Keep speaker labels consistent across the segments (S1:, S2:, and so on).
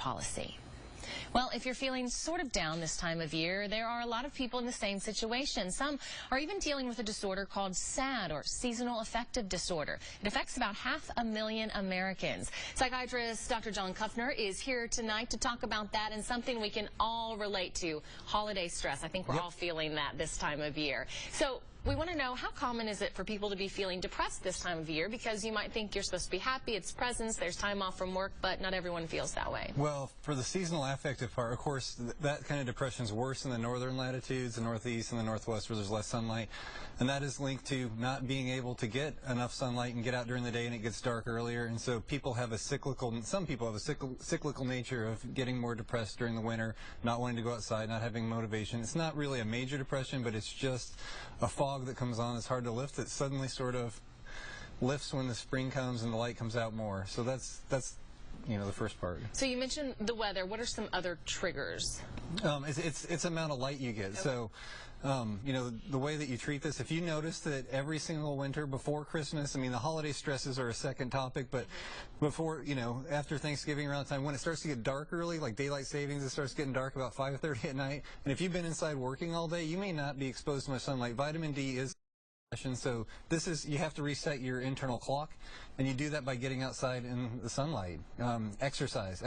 S1: policy. Well, if you're feeling sort of down this time of year, there are a lot of people in the same situation. Some are even dealing with a disorder called SAD, or seasonal affective disorder. It affects about 500,000 Americans. Psychiatrist Dr. Kupfner is here tonight to talk about that and something we can all relate to, holiday stress. I think we're all feeling that this time of year. So we want to know, how common is it for people to be feeling depressed this time of year? Because you might think you're supposed to be happy, it's presents, there's time off from work, but not everyone feels that way.
S2: Well, for the seasonal affective part, of course, that kind of depression is worse in the northern latitudes, the northeast and the northwest, where there's less sunlight. And that is linked to not being able to get enough sunlight and get out during the day, and it gets dark earlier. And so people have a some people have a cyclical nature of getting more depressed during the winter, not wanting to go outside, not having motivation. It's not really a major depression, but it's just a fog that comes on that's hard to lift, that suddenly sort of lifts when the spring comes and the light comes out more. So that's you know, the first part. So
S1: you mentioned the weather. What are some other triggers?
S2: It's the amount of light you get. Okay. So, you know, the way that you treat this, if you notice that every single winter before Christmas, I mean, the holiday stresses are a second topic, but before, you know, after Thanksgiving around the time, when it starts to get dark early, like daylight savings, it starts getting dark about 5:30 at night. And if you've been inside working all day, you may not be exposed to much sunlight. Vitamin D is so you have to reset your internal clock, and you do that by getting outside in the sunlight. Exercise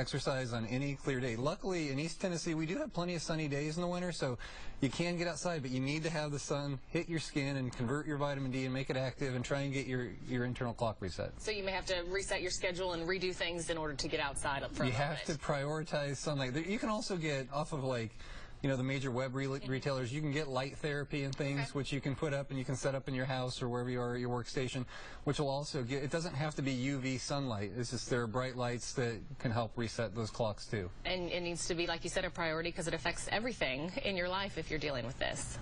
S2: on any clear day. Luckily, in East Tennessee, we do have plenty of sunny days in the winter, so you can get outside, but you need to have the sun hit your skin and convert your vitamin D and make it active and try and get your internal clock reset.
S1: So you may have to reset your schedule and redo things in order to get outside for a moment.
S2: You have to prioritize sunlight. You can also get off of, like, you know, the major web retailers, you can get light therapy and things, which you can put up and you can set up in your house or wherever you are at your workstation, which will also get, it doesn't have to be UV sunlight. It's just there are bright lights that can help reset those clocks too. And
S1: it needs to be, like you said, a priority because it affects everything in your life if you're dealing with this.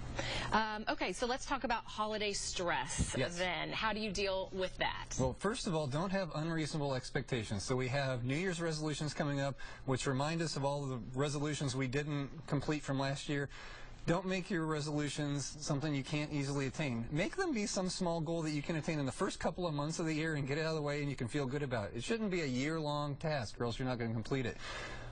S1: Okay, so let's talk about holiday stress then. How do you deal with that?
S2: Well, first of all, don't have unreasonable expectations. So we have New Year's resolutions coming up, which remind us of all of the resolutions we didn't complete from last year. Don't make your resolutions something you can't easily attain. Make them be some small goal that you can attain in the first couple of months of the year and get it out of the way and you can feel good about it. It shouldn't be a year-long task or else you're not going to complete it.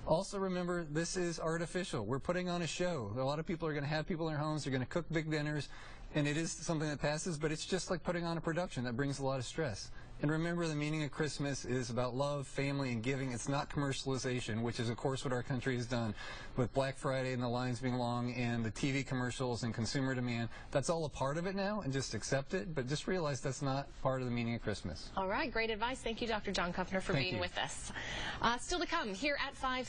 S2: Also remember, this is artificial. We're putting on a show. A lot of people are going to have people in their homes. They're going to cook big dinners, and it is something that passes, but it's just like putting on a production that brings a lot of stress. And remember, the meaning of Christmas is about love, family, and giving. It's not commercialization, which is, of course, what our country has done with Black Friday and the lines being long and the TV commercials and consumer demand. That's all a part of it now, and just accept it, but just realize that's not part of the meaning of Christmas.
S1: All right, great advice. Thank you, Dr. Kupfner, for being with us. Still to come here at 5.